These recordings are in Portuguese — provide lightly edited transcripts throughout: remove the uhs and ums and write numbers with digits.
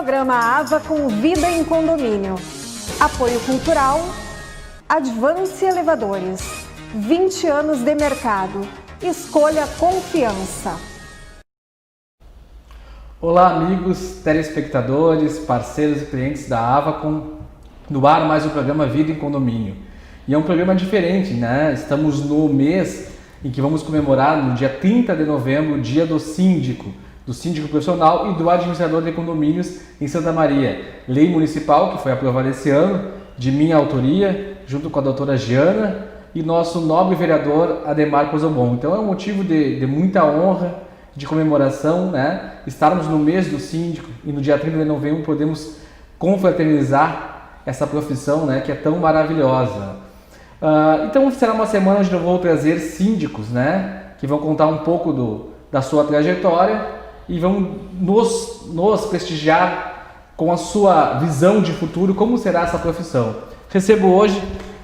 Programa AVA com Vida em Condomínio. Apoio cultural, Advance Elevadores. 20 anos de mercado. Escolha confiança. Olá, amigos, telespectadores, parceiros e clientes da Avacom. No ar mais um programa Vida em Condomínio. E é um programa diferente, né? Estamos no mês em que vamos comemorar, no dia 30 de novembro, o dia do síndico profissional e do administrador de condomínios em Santa Maria. Lei municipal que foi aprovada esse ano, de minha autoria, junto com a doutora Giana e nosso nobre vereador Ademar Cozobon. Então é um motivo de muita honra, de comemoração, né? Estarmos no mês do síndico e no dia 30 de novembro podemos confraternizar essa profissão, né, que é tão maravilhosa. Então será uma semana onde eu vou trazer síndicos, né, que vão contar um pouco da sua trajetória e vão nos prestigiar com a sua visão de futuro, como será essa profissão. Recebo hoje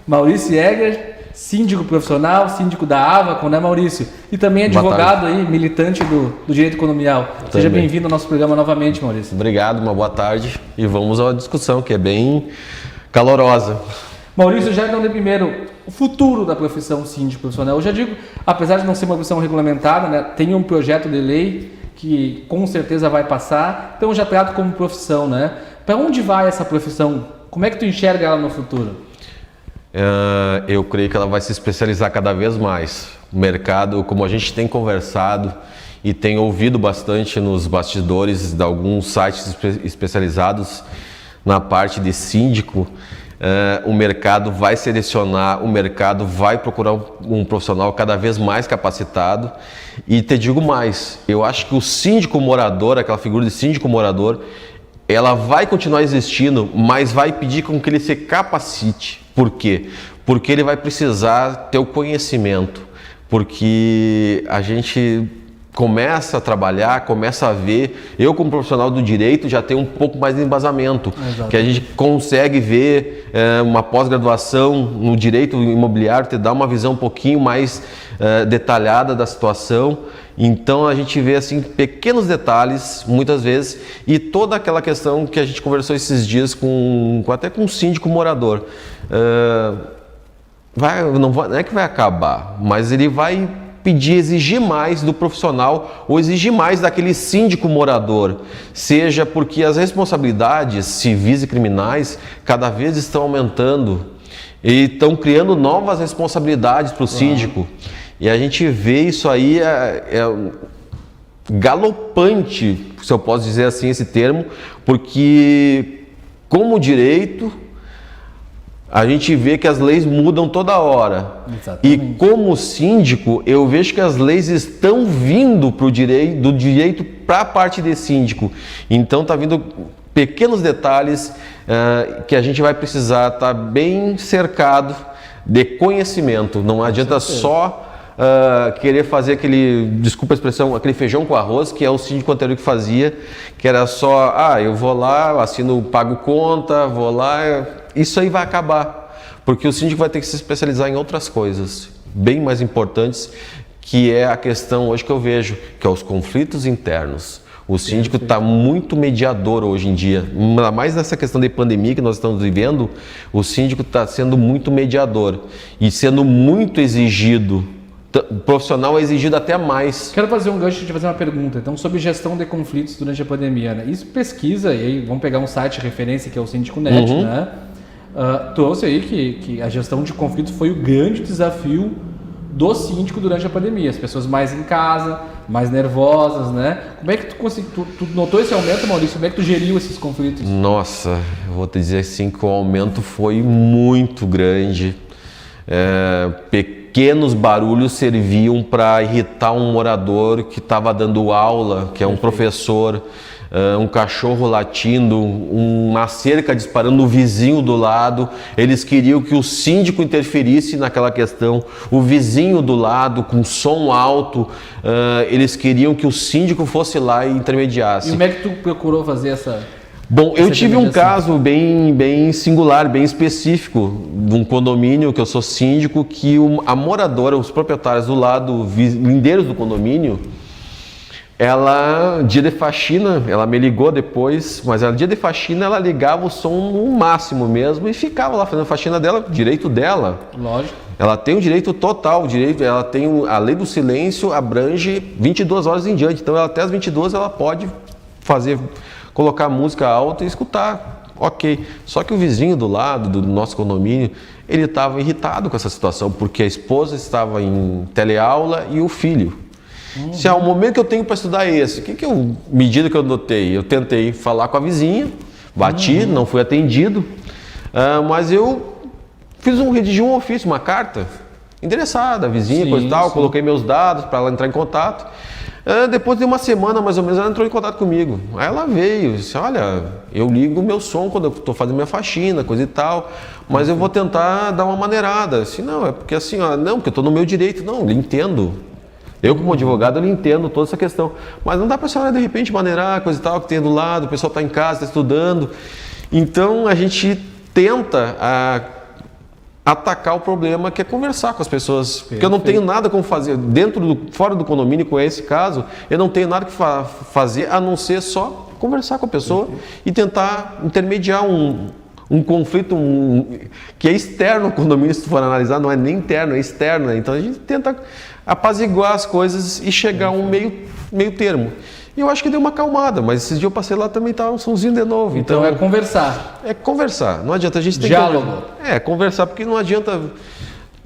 Maurício Egger, síndico profissional, síndico da Avacom, né, Maurício? E também advogado aí, militante do direito condominial. Seja bem-vindo ao nosso programa novamente, Maurício. Obrigado, uma boa tarde e vamos à discussão que é bem calorosa. Maurício, já dando primeiro o futuro da profissão síndico profissional. Eu já digo, apesar de não ser uma profissão regulamentada, né, tem um projeto de lei que com certeza vai passar, então eu já trato como profissão, né? Para onde vai essa profissão? Como é que tu enxerga ela no futuro? Eu creio que ela vai se especializar cada vez mais. O mercado, como a gente tem conversado e tem ouvido bastante nos bastidores de alguns sites especializados na parte de síndico, o mercado vai selecionar, o mercado vai procurar um profissional cada vez mais capacitado. E te digo mais, eu acho que o síndico morador, aquela figura de síndico morador, ela vai continuar existindo, mas vai pedir com que ele se capacite. Por quê? Porque ele vai precisar ter o conhecimento, porque a gente começa a trabalhar, começa a ver, eu como profissional do direito já tenho um pouco mais de embasamento, que a gente consegue ver uma pós-graduação no direito imobiliário, te dá uma visão um pouquinho mais detalhada da situação. Então a gente vê assim pequenos detalhes muitas vezes e toda aquela questão que a gente conversou esses dias até com um síndico morador. Não é que vai acabar, mas ele vai pedir, exigir mais do profissional ou exigir mais daquele síndico morador, seja porque as responsabilidades civis e criminais cada vez estão aumentando e estão criando novas responsabilidades para o síndico. E a gente vê isso aí galopante, se eu posso dizer assim esse termo, porque como direito a gente vê que as leis mudam toda hora. Exatamente. E como síndico, eu vejo que as leis estão vindo do direito para a parte de síndico. Então está vindo pequenos detalhes que a gente vai precisar estar bem cercado de conhecimento. Não adianta só querer fazer desculpa a expressão, aquele feijão com arroz, que é o síndico anterior que fazia, que era só, eu vou lá, assino, pago conta, vou lá. Isso aí vai acabar, porque o síndico vai ter que se especializar em outras coisas bem mais importantes, que é a questão hoje que eu vejo, que é os conflitos internos. O síndico está muito mediador hoje em dia, ainda mais nessa questão de pandemia que nós estamos vivendo, o síndico está sendo muito mediador e sendo muito exigido. O profissional é exigido até mais. Quero fazer um gancho e te fazer uma pergunta. Então, sobre gestão de conflitos durante a pandemia, né? Isso pesquisa, e aí vamos pegar um site de referência que é o Síndico.net, né? Trouxe aí que a gestão de conflitos foi o grande desafio do síndico durante a pandemia. As pessoas mais em casa, mais nervosas, né? Como é que tu notou esse aumento, Maurício? Como é que tu geriu esses conflitos? Nossa, eu vou te dizer assim que o aumento foi muito grande. Pequenos barulhos serviam para irritar um morador que estava dando aula, que é um professor, um cachorro latindo, uma cerca disparando no vizinho do lado. Eles queriam que o síndico interferisse naquela questão, o vizinho do lado com som alto, eles queriam que o síndico fosse lá e intermediasse. E como é que tu procurou fazer essa... Bom, eu tive um caso bem singular, bem específico, de um condomínio que eu sou síndico, que a moradora, os proprietários do lado, lindeiros do condomínio, ela, dia de faxina, ela me ligou depois, mas dia de faxina ela ligava o som no máximo mesmo e ficava lá fazendo a faxina dela, direito dela. Lógico. Ela tem o direito total, ela tem a lei do silêncio, abrange 22 horas em diante, então até as 22 ela pode colocar música alta e escutar, ok. Só que o vizinho do lado, do nosso condomínio, ele estava irritado com essa situação, porque a esposa estava em teleaula e o filho. Se há um momento que eu tenho para estudar esse, medida que eu notei? Eu tentei falar com a vizinha, bati, não fui atendido, mas eu redigi um ofício, uma carta endereçada, a vizinha, Sim, coisa e tal, sim. Coloquei meus dados para ela entrar em contato. Depois de uma semana mais ou menos ela entrou em contato comigo. Aí ela veio, disse, olha, eu ligo o meu som quando eu estou fazendo minha faxina, coisa e tal, mas eu vou tentar dar uma maneirada. Assim, não, é porque assim, não, porque eu estou no meu direito. Não, eu entendo. Eu, como advogado, eu entendo toda essa questão. Mas não dá para a senhora, de repente, maneirar, coisa e tal, que tem do lado, o pessoal está em casa, está estudando. Então, a gente tenta atacar o problema, que é conversar com as pessoas. Perfeito. Porque eu não tenho nada como fazer. Fora do condomínio, com esse caso, eu não tenho nada que fazer, a não ser só conversar com a pessoa. Perfeito. E tentar intermediar um conflito que é externo ao condomínio, se tu for analisar, não é nem interno, é externo. Né? Então a gente tenta apaziguar as coisas e chegar a um meio termo. E eu acho que deu uma acalmada, mas esses dias eu passei lá também estava um somzinho de novo. Então é conversar. É conversar, não adianta, a gente tem diálogo. que conversar, porque não adianta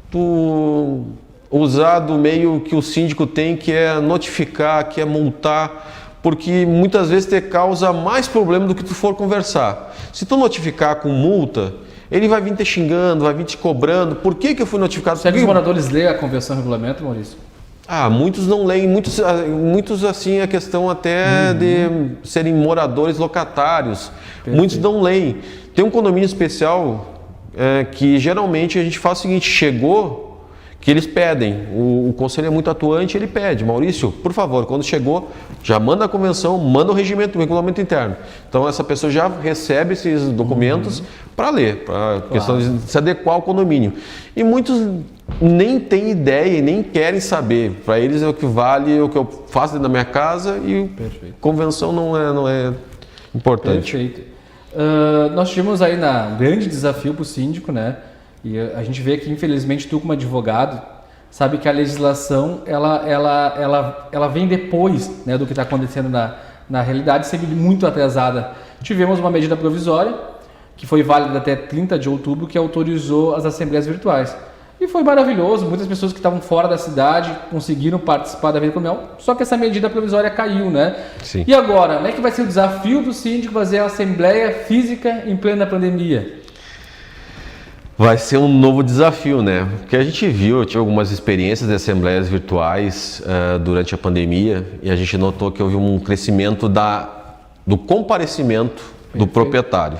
tu usar do meio que o síndico tem, que é notificar, que é multar, porque muitas vezes te causa mais problema do que tu for conversar. Se tu notificar com multa, ele vai vir te xingando, vai vir te cobrando. Por que eu fui notificado? Será que os moradores leem a convenção e regulamento, Maurício? Muitos não leem, muitos assim, a questão até de serem moradores locatários. Perfeito. Muitos não leem. Tem um condomínio especial que geralmente a gente faz o seguinte, chegou, que eles pedem, o conselho é muito atuante, ele pede, Maurício, por favor, quando chegou, já manda a convenção, manda o regimento, o regulamento interno. Então essa pessoa já recebe esses documentos para ler, para questão de se adequar ao condomínio. E muitos nem têm ideia e nem querem saber. Para eles é o que vale, o que eu faço dentro da minha casa e convenção não é importante. Perfeito. Nós tivemos aí um grande desafio para o síndico, né? E a gente vê que, infelizmente, tu como advogado, sabe que a legislação, ela vem depois, né, do que está acontecendo na realidade, sempre muito atrasada. Tivemos uma medida provisória, que foi válida até 30 de outubro, que autorizou as assembleias virtuais. E foi maravilhoso, muitas pessoas que estavam fora da cidade conseguiram participar da vida condominial, só que essa medida provisória caiu, né? Sim. E agora, como é que vai ser o desafio do síndico fazer a assembleia física em plena pandemia? Vai ser um novo desafio, né? Porque a gente viu, eu tive algumas experiências de assembleias virtuais durante a pandemia e a gente notou que houve um crescimento do comparecimento do proprietário.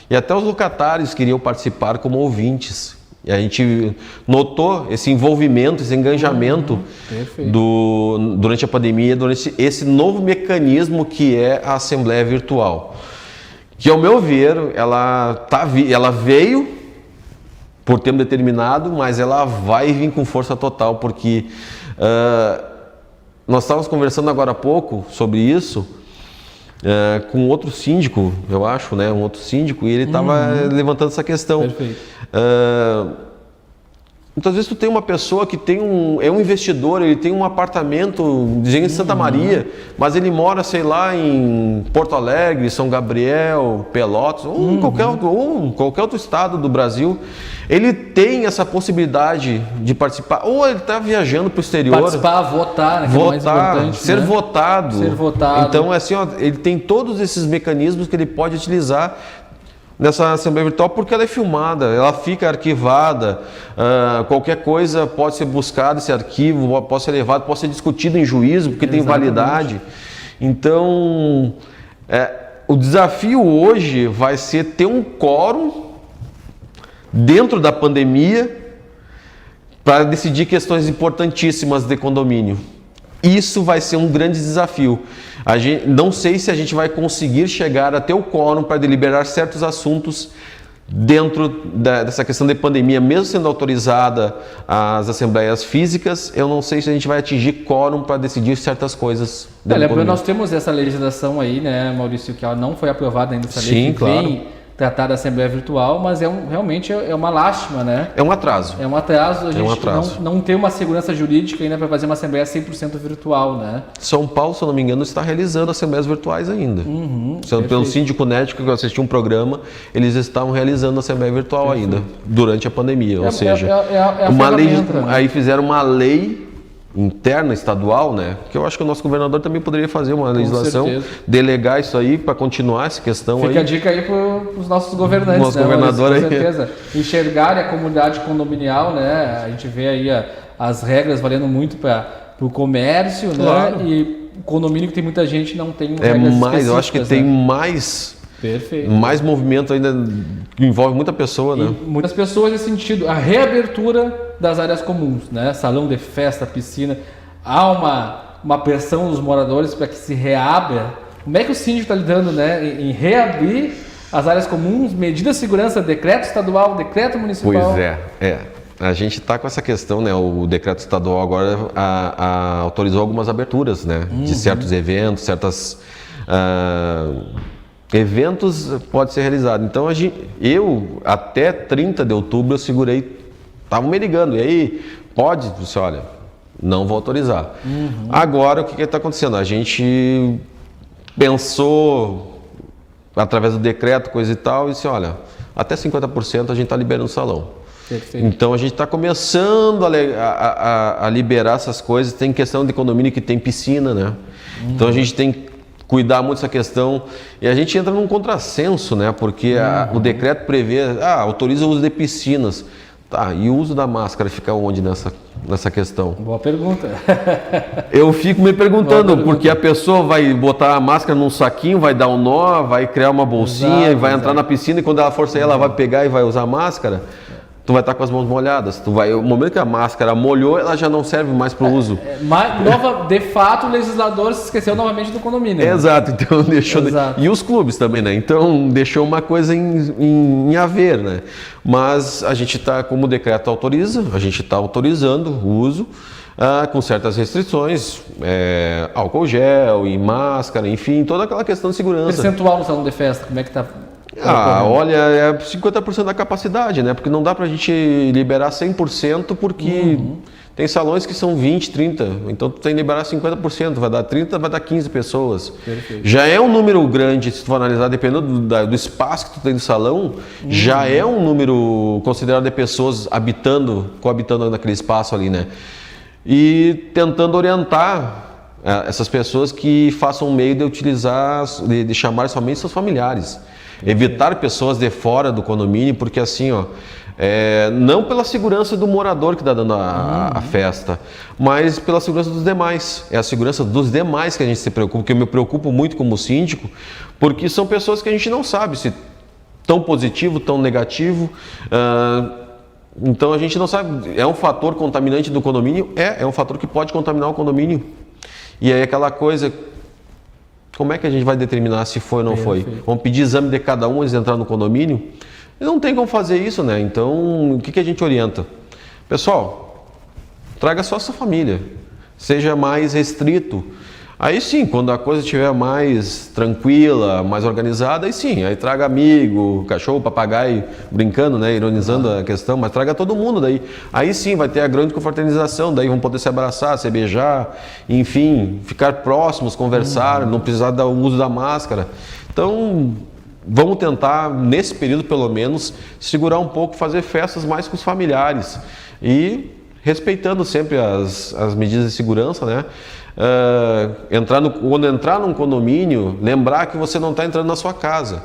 E até os locatários queriam participar como ouvintes. E a gente notou esse envolvimento, esse engajamento durante a pandemia, durante esse novo mecanismo que é a assembleia virtual. Que, ao meu ver, ela veio por tempo determinado, mas ela vai vir com força total, porque nós estávamos conversando agora há pouco sobre isso com outro síndico, eu acho, né? Um outro síndico, e ele estava levantando essa questão. Perfeito. Muitas vezes tu tem uma pessoa que é um investidor, ele tem um apartamento em Santa Maria, mas ele mora, sei lá, em Porto Alegre, São Gabriel, Pelotas, ou qualquer outro estado do Brasil. Ele tem essa possibilidade de participar, ou ele está viajando para o exterior. Participar, votar, né, que é o mais importante, ser né? votado. Ser votado. Então, assim, ele tem todos esses mecanismos que ele pode utilizar nessa assembleia virtual, porque ela é filmada, ela fica arquivada, qualquer coisa pode ser buscada, esse arquivo pode ser levado, pode ser discutido em juízo, porque tem validade. Então, o desafio hoje vai ser ter um quórum dentro da pandemia para decidir questões importantíssimas de condomínio. Isso vai ser um grande desafio. Não sei se a gente vai conseguir chegar até o quórum para deliberar certos assuntos dentro dessa questão de pandemia, mesmo sendo autorizada as assembleias físicas, eu não sei se a gente vai atingir quórum para decidir certas coisas. Lembrando, nós temos essa legislação aí, né, Maurício, que ela não foi aprovada ainda, essa lei que claro. vem tratar da Assembleia Virtual, mas realmente é uma lástima, né? É um atraso. É um atraso a gente atraso. não ter uma segurança jurídica ainda para fazer uma Assembleia 100% virtual, né? São Paulo, se eu não me engano, está realizando assembleias virtuais ainda. Pelo Síndico Nético, que eu assisti um programa, eles estavam realizando assembleia virtual ainda, durante a pandemia. Ou seja, uma lei, né? aí fizeram uma lei interna estadual, né? Que eu acho que o nosso governador também poderia fazer uma legislação, delegar isso aí para continuar essa questão. Fica a dica aí para os nossos governantes, nosso né? governador com certeza. Enxergarem a comunidade condominial, né? A gente vê aí as regras valendo muito para o comércio, claro. né? E o condomínio que tem muita gente não tem regras mais, eu acho que tem mais. Perfeito. Mais movimento ainda, que envolve muita pessoa, né? E muitas pessoas nesse sentido. A reabertura das áreas comuns, né? Salão de festa, piscina. Há uma pressão dos moradores para que se reabra. Como é que o síndico está lidando, né? Em reabrir as áreas comuns, medidas de segurança, decreto estadual, decreto municipal? Pois é. A gente está com essa questão, né? O decreto estadual agora autorizou algumas aberturas, né? De certos eventos, eventos pode ser realizado. Então eu até 30 de outubro eu segurei, estavam me ligando, e aí pode? Eu disse, olha, não vou autorizar. Agora o que está acontecendo? A gente pensou através do decreto, coisa e tal, e disse, olha, até 50% a gente está liberando o salão. Perfeito. Então a gente está começando a liberar essas coisas. Tem questão de condomínio que tem piscina, né? Então a gente tem que cuidar muito dessa questão, e a gente entra num contrassenso, né? Porque o decreto prevê, autoriza o uso de piscinas. Tá, e o uso da máscara fica onde nessa questão? Boa pergunta. Eu fico me perguntando, porque a pessoa vai botar a máscara num saquinho, vai dar um nó, vai criar uma bolsinha, e vai entrar na piscina, e quando ela for sair, ela vai pegar e vai usar a máscara. Tu vai estar com as mãos molhadas. O momento que a máscara molhou, ela já não serve mais para o uso. De fato, o legislador se esqueceu novamente do condomínio. Exato, então deixou. E os clubes também, né? Então deixou uma coisa em haver, né? Mas a gente está, como o decreto autoriza, a gente está autorizando o uso com certas restrições, álcool gel e máscara, enfim, toda aquela questão de segurança. Percentual no salão de festa, como é que está? Olha, é 50% da capacidade, né? Porque não dá pra gente liberar 100% porque tem salões que são 20, 30, então tu tem que liberar 50%, vai dar 30, vai dar 15 pessoas. Perfeito. Já é um número grande, se tu for analisar, dependendo do espaço que tu tem no salão, já é um número considerado de pessoas coabitando naquele espaço ali, né? E tentando orientar essas pessoas que façam um meio de utilizar, de chamar somente seus familiares. Evitar pessoas de fora do condomínio, porque assim, não pela segurança do morador que está dando a festa, mas pela segurança dos demais. É a segurança dos demais que a gente se preocupa, porque eu me preocupo muito como síndico, porque são pessoas que a gente não sabe se tão positivo, tão negativo. Então a gente não sabe, é um fator contaminante do condomínio? É um fator que pode contaminar o condomínio. E aí aquela coisa... Como é que a gente vai determinar se foi ou não foi? Vamos pedir exame de cada um antes de entrar no condomínio? E não tem como fazer isso, né? Então, o que a gente orienta? Pessoal, traga só a sua família. Seja mais restrito. Aí sim, quando a coisa estiver mais tranquila, mais organizada, aí sim, aí traga amigo, cachorro, papagaio, brincando, né, ironizando a questão, mas traga todo mundo daí. Aí sim, vai ter a grande confraternização, daí vão poder se abraçar, se beijar, enfim, ficar próximos, conversar, não precisar dar o uso da máscara. Então, vamos tentar, nesse período pelo menos, segurar um pouco, fazer festas mais com os familiares e respeitando sempre as medidas de segurança, né? Quando entrar num condomínio, lembrar que você não está entrando na sua casa.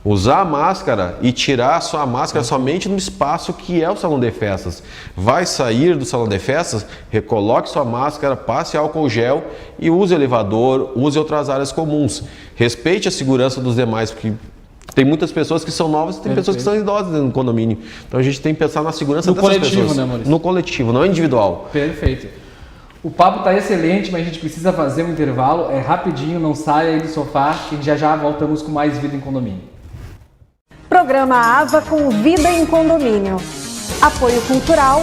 Usar a máscara e tirar a sua máscara somente no espaço que é o salão de festas. Vai sair do salão de festas, recoloque sua máscara, passe álcool gel e use o elevador, use outras áreas comuns. Respeite a segurança dos demais, porque tem muitas pessoas que são novas e tem pessoas que são idosas no condomínio. Então a gente tem que pensar na segurança dessas pessoas. No coletivo, né, Maurício? No coletivo, não individual. Perfeito. O papo está excelente, mas a gente precisa fazer um intervalo. É rapidinho, não saia aí do sofá, que já voltamos com mais Vida em Condomínio. Programa AVA com Vida em Condomínio. Apoio cultural,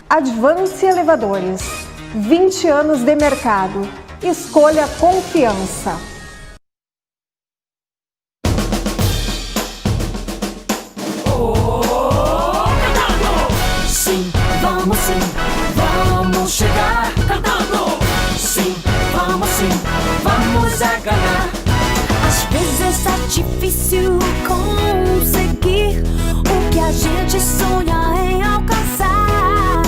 Advance Elevadores. 20 anos de mercado. Escolha confiança. Sim, vamos chegar cantando. Sim, vamos a ganhar. Às vezes é difícil conseguir o que a gente sonha em alcançar.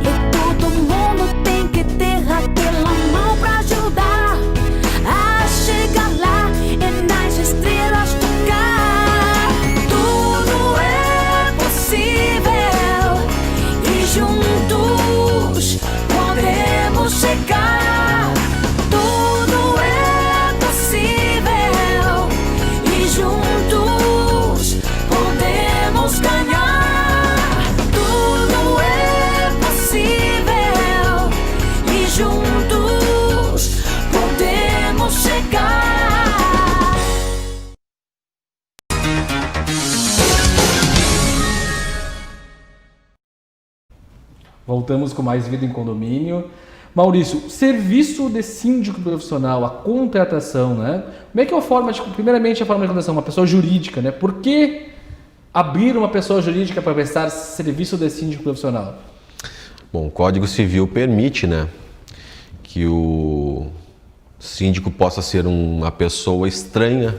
E todo mundo tem que ter aquela mão pra ajudar a chegar lá e nas estrelas tocar. Tudo é possível e juntos podemos chegar. Tudo é possível e juntos podemos ganhar. Tudo é possível e juntos podemos chegar. Voltamos com mais Vida em Condomínio. Maurício, serviço de síndico profissional, a contratação, né? Como é que é a forma, primeiramente a forma de contratação, uma pessoa jurídica, né? Por que abrir uma pessoa jurídica para prestar serviço de síndico profissional? Bom, o Código Civil permite, né, que o síndico possa ser uma pessoa estranha,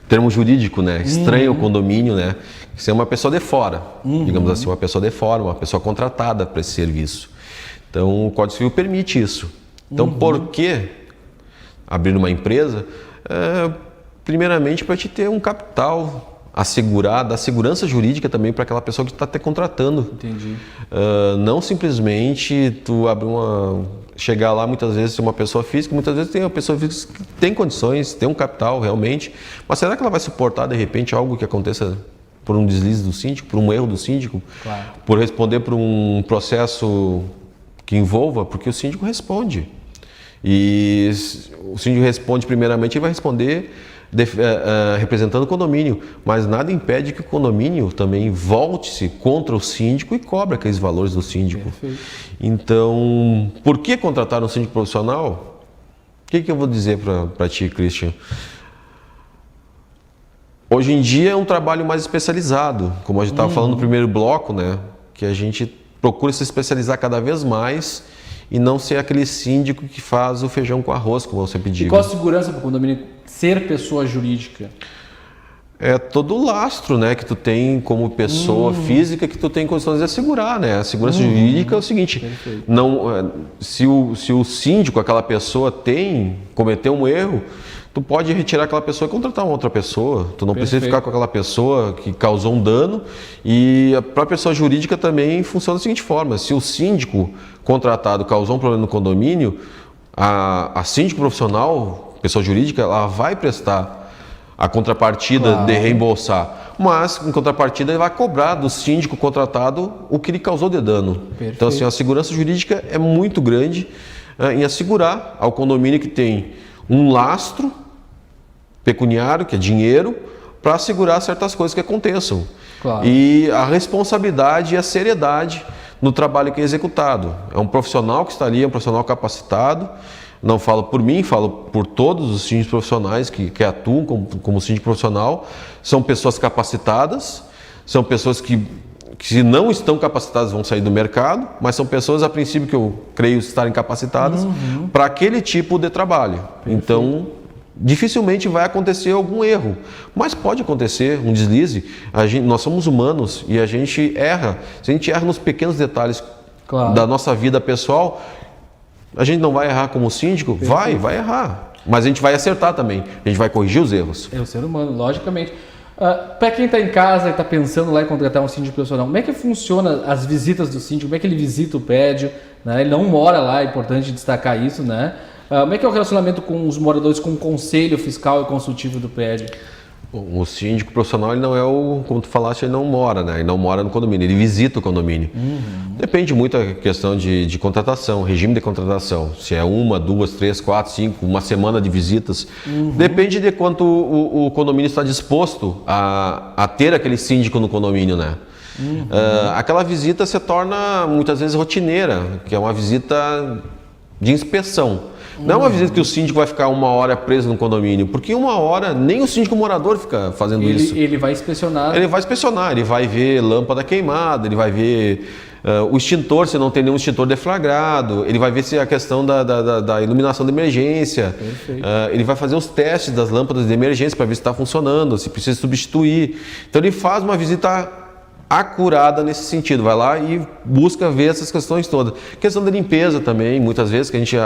termo jurídico, né, estranha ao condomínio, né, ser uma pessoa de fora, digamos assim, uma pessoa de fora, uma pessoa contratada para esse serviço. Então, o Código Civil permite isso. Então, por que abrir uma empresa? Primeiramente, para te ter um capital assegurado, a segurança jurídica também para aquela pessoa que está te contratando. Entendi. Não simplesmente tu abrir chegar lá, muitas vezes, ser uma pessoa física, muitas vezes tem uma pessoa física que tem condições, tem um capital realmente, mas será que ela vai suportar, de repente, algo que aconteça por um deslize do síndico, por um erro do síndico, Claro. por responder por um processo que envolva, porque o síndico responde. E o síndico responde primeiramente e vai responder representando o condomínio, mas nada impede que o condomínio também volte-se contra o síndico e cobre aqueles valores do síndico. Perfeito. Então, por que contratar um síndico profissional? O que eu vou dizer para ti, Christian? Hoje em dia é um trabalho mais especializado, como a gente estava falando no primeiro bloco, né? Que a gente procura se especializar cada vez mais e não ser aquele síndico que faz o feijão com arroz, como eu sempre digo. E qual a segurança para o condomínio ser pessoa jurídica? É todo o lastro, né, que tu tem como pessoa física que tu tem condições de assegurar, né? A segurança jurídica é o seguinte, não, se o síndico, aquela pessoa cometeu um erro, tu pode retirar aquela pessoa e contratar uma outra pessoa. Tu não precisa ficar com aquela pessoa que causou um dano. E a própria pessoa jurídica também funciona da seguinte forma: se o síndico contratado causou um problema no condomínio, a síndico profissional, pessoa jurídica, ela vai prestar a contrapartida de reembolsar. Mas, em contrapartida, ele vai cobrar do síndico contratado o que ele causou de dano. Perfeito. Então, assim, a segurança jurídica é muito grande em assegurar ao condomínio que tem um lastro pecuniário, que é dinheiro, para assegurar certas coisas que aconteçam. Claro. E a responsabilidade e a seriedade no trabalho que é executado. É um profissional que está ali, é um profissional capacitado. Não falo por mim, falo por todos os síndicos profissionais que atuam como síndico profissional. São pessoas capacitadas, são pessoas que se não estão capacitadas vão sair do mercado, mas são pessoas, a princípio, que eu creio estarem capacitadas para aquele tipo de trabalho. Perfeito. Então, dificilmente vai acontecer algum erro, mas pode acontecer um deslize. Nós somos humanos e a gente erra. Se a gente erra nos pequenos detalhes da nossa vida pessoal, a gente não vai errar como síndico? Vai errar. Mas a gente vai acertar também. A gente vai corrigir os erros. É o ser humano, logicamente. Para quem está em casa e está pensando lá em contratar um síndico profissional, como é que funciona as visitas do síndico? Como é que ele visita o prédio? Né? Ele não mora lá, é importante destacar isso, né? Como é que é o relacionamento com os moradores, com o conselho fiscal e consultivo do prédio? O síndico profissional, ele não é como tu falaste, ele não mora, né? Ele não mora no condomínio, ele visita o condomínio. Depende muito da questão de contratação, regime de contratação. Se é 1, 2, 3, 4, 5, uma semana de visitas. Depende de quanto o condomínio está disposto a ter aquele síndico no condomínio, né? Aquela visita se torna muitas vezes rotineira, que é uma visita de inspeção. Não é uma visita que o síndico vai ficar 1 hora preso no condomínio, porque 1 hora nem o síndico morador fica fazendo isso. Ele vai inspecionar. Ele vai inspecionar, ele vai ver lâmpada queimada, ele vai ver o extintor, se não tem nenhum extintor deflagrado, ele vai ver se a questão da iluminação de emergência, ele vai fazer os testes das lâmpadas de emergência para ver se está funcionando, se precisa substituir. Então ele faz uma visita acurada nesse sentido, vai lá e busca ver essas questões todas. Questão da limpeza também, muitas vezes que a gente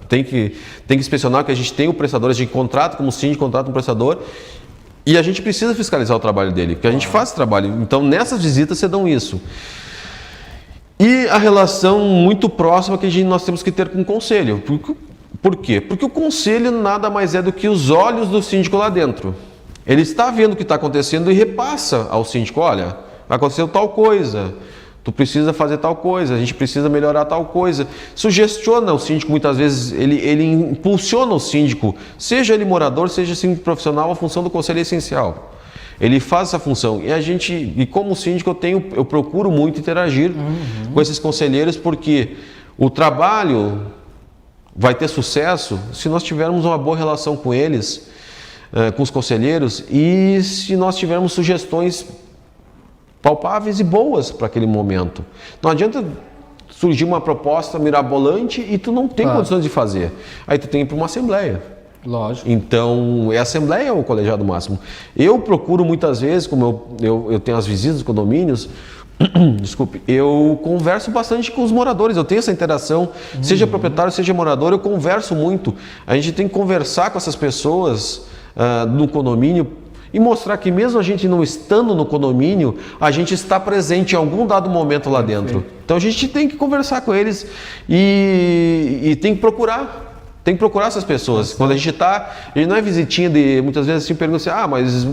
tem que inspecionar, que a gente tem o prestador, a gente contrata como síndico, contrata um prestador e a gente precisa fiscalizar o trabalho dele, porque a gente faz esse trabalho. Então nessas visitas se dão isso. E a relação muito próxima que nós temos que ter com o conselho. Por quê? Porque o conselho nada mais é do que os olhos do síndico lá dentro. Ele está vendo o que está acontecendo e repassa ao síndico, olha, aconteceu tal coisa, tu precisa fazer tal coisa, a gente precisa melhorar tal coisa. Sugestiona o síndico, muitas vezes, ele impulsiona o síndico, seja ele morador, seja síndico profissional, a função do conselho é essencial. Ele faz essa função e como síndico eu procuro muito interagir com esses conselheiros, porque o trabalho vai ter sucesso se nós tivermos uma boa relação com eles, com os conselheiros, e se nós tivermos sugestões palpáveis e boas para aquele momento. Não adianta surgir uma proposta mirabolante e tu não tem condições de fazer. Aí tu tem que ir para uma assembleia. Lógico. Então, a assembleia é o colegiado máximo. Eu procuro muitas vezes, como eu tenho as visitas dos condomínios, desculpe, eu converso bastante com os moradores, eu tenho essa interação, seja proprietário, seja morador, eu converso muito. A gente tem que conversar com essas pessoas no condomínio e mostrar que mesmo a gente não estando no condomínio, a gente está presente em algum dado momento lá dentro. Então a gente tem que conversar com eles e tem que procurar. Tem que procurar essas pessoas. Quando a gente não é visitinha de, muitas vezes assim, pergunta assim, mas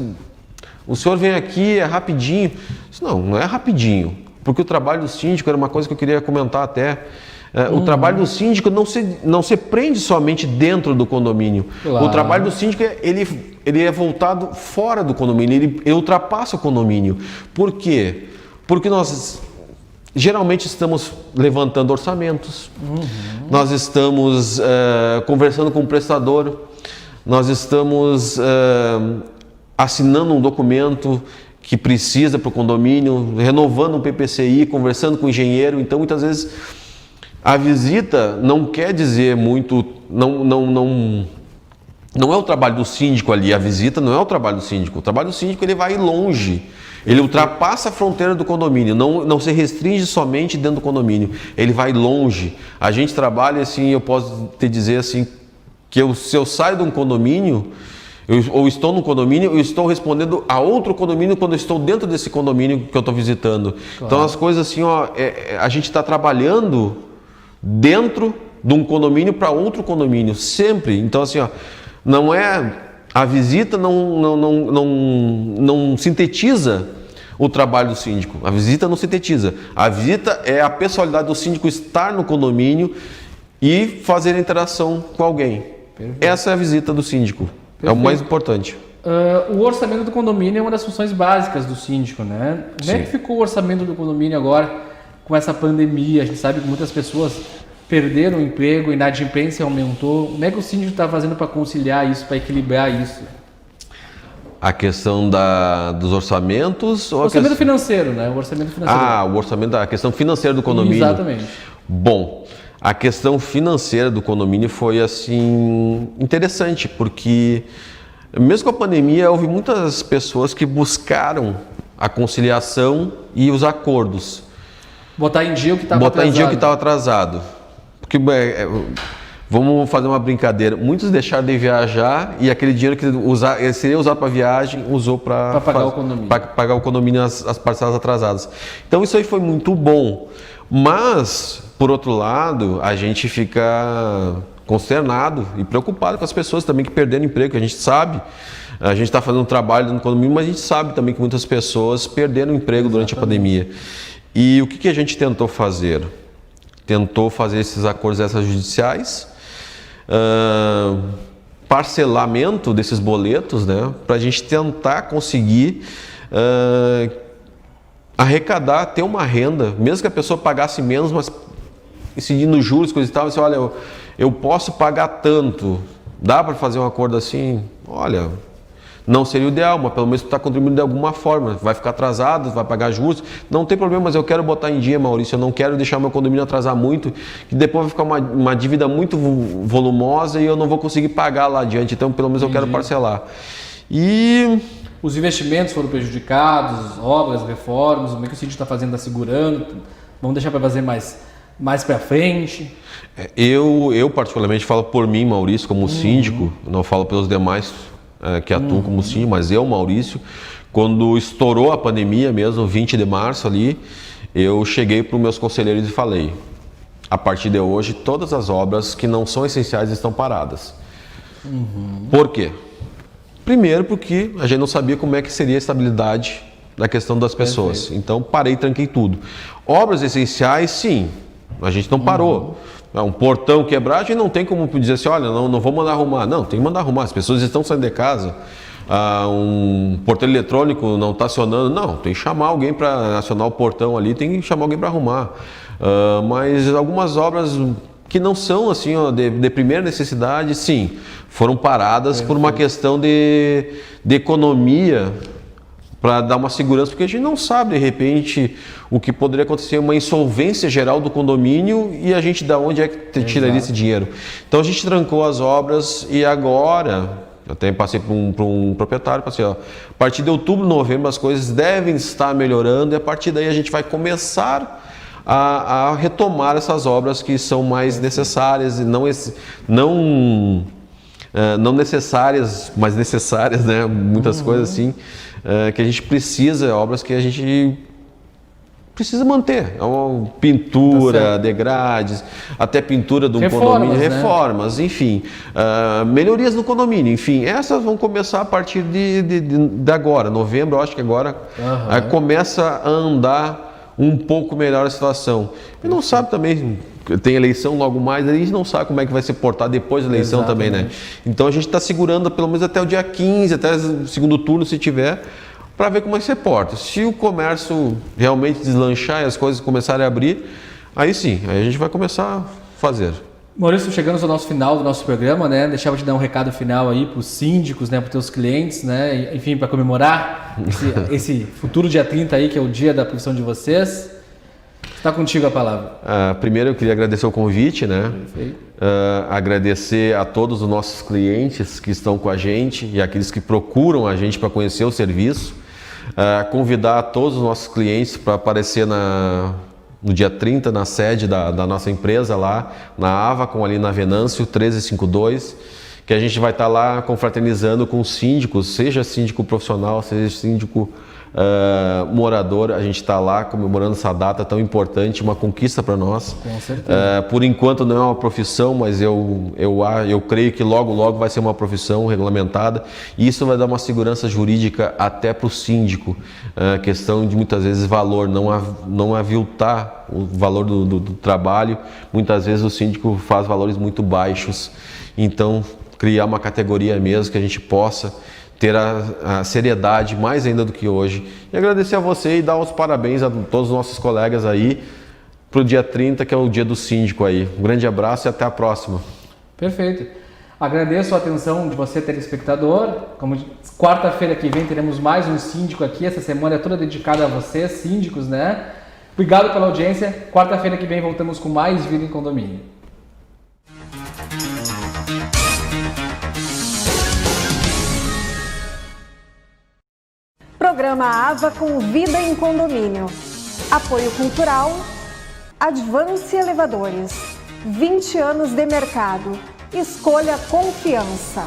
o senhor vem aqui, é rapidinho. Não é rapidinho, porque o trabalho do síndico era uma coisa que eu queria comentar até. O trabalho do síndico não se prende somente dentro do condomínio. Claro. O trabalho do síndico, ele é voltado fora do condomínio, ele ultrapassa o condomínio. Por quê? Porque nós geralmente estamos levantando orçamentos, nós estamos conversando com o prestador, nós estamos assinando um documento que precisa para o condomínio, renovando um PPCI, conversando com o engenheiro. Então, muitas vezes, a visita não quer dizer muito, não é o trabalho do síndico ali, a visita não é o trabalho do síndico. O trabalho do síndico, ele vai longe. Ele ultrapassa a fronteira do condomínio, não se restringe somente dentro do condomínio, ele vai longe. A gente trabalha assim, eu posso te dizer assim, que se eu saio de um condomínio, ou estou num condomínio, eu estou respondendo a outro condomínio quando eu estou dentro desse condomínio que eu estou visitando. Claro. Então as coisas assim, a gente está trabalhando dentro de um condomínio para outro condomínio, sempre. Então assim, não é... A visita não sintetiza o trabalho do síndico. A visita não sintetiza. A visita é a pessoalidade do síndico estar no condomínio e fazer interação com alguém. Perfeito. Essa é a visita do síndico. Perfeito. É o mais importante. O orçamento do condomínio é uma das funções básicas do síndico, né? Como é que ficou o orçamento do condomínio agora com essa pandemia? A gente sabe que muitas pessoas perderam o emprego, a inadimplência aumentou. Como é que o síndico está fazendo para conciliar isso, para equilibrar isso? A questão dos orçamentos? Ou orçamento financeiro, né? O orçamento financeiro. A questão financeira do condomínio. Exatamente. Bom, a questão financeira do condomínio foi assim interessante, porque mesmo com a pandemia houve muitas pessoas que buscaram a conciliação e os acordos. Botar em dia o que estava atrasado. Porque, vamos fazer uma brincadeira, muitos deixaram de viajar e aquele dinheiro que seria usado para viagem, usou para pagar o condomínio as parcelas atrasadas. Então isso aí foi muito bom, mas, por outro lado, a gente fica consternado e preocupado com as pessoas também que perderam emprego, que a gente sabe A gente está fazendo um trabalho no condomínio, mas a gente sabe também que muitas pessoas perderam o emprego durante a pandemia. E o que a gente tentou fazer? Tentou fazer esses acordos extrajudiciais, parcelamento desses boletos, né, para a gente tentar conseguir arrecadar, ter uma renda, mesmo que a pessoa pagasse menos, mas incidindo juros, coisa e tal, você olha, eu posso pagar tanto, dá para fazer um acordo assim? Olha, não seria o ideal, mas pelo menos tu está contribuindo de alguma forma, vai ficar atrasado, vai pagar juros, não tem problema, mas eu quero botar em dia, Maurício, eu não quero deixar meu condomínio atrasar muito, que depois vai ficar uma dívida muito volumosa e eu não vou conseguir pagar lá adiante, então pelo menos eu quero parcelar. E os investimentos foram prejudicados, obras, reformas, como é que o síndico está fazendo, está segurando, vamos deixar para fazer mais para frente? Eu particularmente falo por mim, Maurício, como síndico, não falo pelos demais que atuam como síndico, mas eu, Maurício, quando estourou a pandemia mesmo, 20 de março ali, eu cheguei para os meus conselheiros e falei, a partir de hoje, todas as obras que não são essenciais estão paradas. Por quê? Primeiro porque a gente não sabia como é que seria a estabilidade da questão das pessoas. Perfeito. Então parei e tranquei tudo. Obras essenciais, sim, a gente não parou. Um portão quebrar, a gente não tem como dizer assim, olha, não vou mandar arrumar. Não, tem que mandar arrumar, as pessoas estão saindo de casa. Um portão eletrônico não está acionando, não, tem que chamar alguém para acionar o portão ali, tem que chamar alguém para arrumar. Mas algumas obras que não são assim, ó, de primeira necessidade, sim, foram paradas por uma questão de economia, para dar uma segurança, porque a gente não sabe de repente o que poderia acontecer, uma insolvência geral do condomínio e a gente da onde é que tiraria esse dinheiro. Então a gente trancou as obras e agora, eu até passei para um proprietário, passei, ó, a partir de outubro, novembro as coisas devem estar melhorando e a partir daí a gente vai começar a retomar essas obras que são mais necessárias e não necessárias, mas necessárias, né? Muitas coisas assim, que a gente precisa, obras que a gente precisa manter. É uma pintura, degrades, até pintura de um condomínio, reformas, né? Enfim, melhorias no condomínio, enfim, essas vão começar a partir de agora, novembro, eu acho que agora começa a andar um pouco melhor a situação. E não sabe também, tem eleição logo mais, a gente não sabe como é que vai se portar depois da eleição também, né? Então a gente está segurando pelo menos até o dia 15, até o segundo turno, se tiver, para ver como é que se porta. Se o comércio realmente deslanchar e as coisas começarem a abrir, aí sim, aí a gente vai começar a fazer. Maurício, chegamos ao nosso final do nosso programa, né? Deixava te dar um recado final aí para os síndicos, né? Para os teus clientes, né? Enfim, para comemorar esse futuro dia 30 aí, que é o dia da profissão de vocês. Está contigo a palavra. Primeiro eu queria agradecer o convite, né? Agradecer a todos os nossos clientes que estão com a gente e aqueles que procuram a gente para conhecer o serviço. Convidar todos os nossos clientes para aparecer no dia 30, na sede da nossa empresa lá, na Avacon, ali na Venâncio 1352, que a gente vai estar lá confraternizando com síndicos, seja síndico profissional, seja síndico morador, a gente está lá comemorando essa data tão importante, uma conquista para nós. Com certeza. Por enquanto não é uma profissão, mas eu creio que logo vai ser uma profissão regulamentada e isso vai dar uma segurança jurídica até para o síndico. Questão de muitas vezes valor, não aviltar o valor do trabalho, muitas vezes o síndico faz valores muito baixos, então criar uma categoria mesmo que a gente possa ter a seriedade mais ainda do que hoje. E agradecer a você e dar os parabéns a todos os nossos colegas aí para o dia 30, que é o dia do síndico aí. Um grande abraço e até a próxima. Perfeito. Agradeço a atenção de você, telespectador. Como quarta-feira que vem teremos mais um síndico aqui. Essa semana é toda dedicada a vocês, síndicos, né? Obrigado pela audiência. Quarta-feira que vem voltamos com mais Vida em Condomínio. Programa Avacon Vida em Condomínio. Apoio cultural, Advance Elevadores. 20 anos de mercado. Escolha confiança.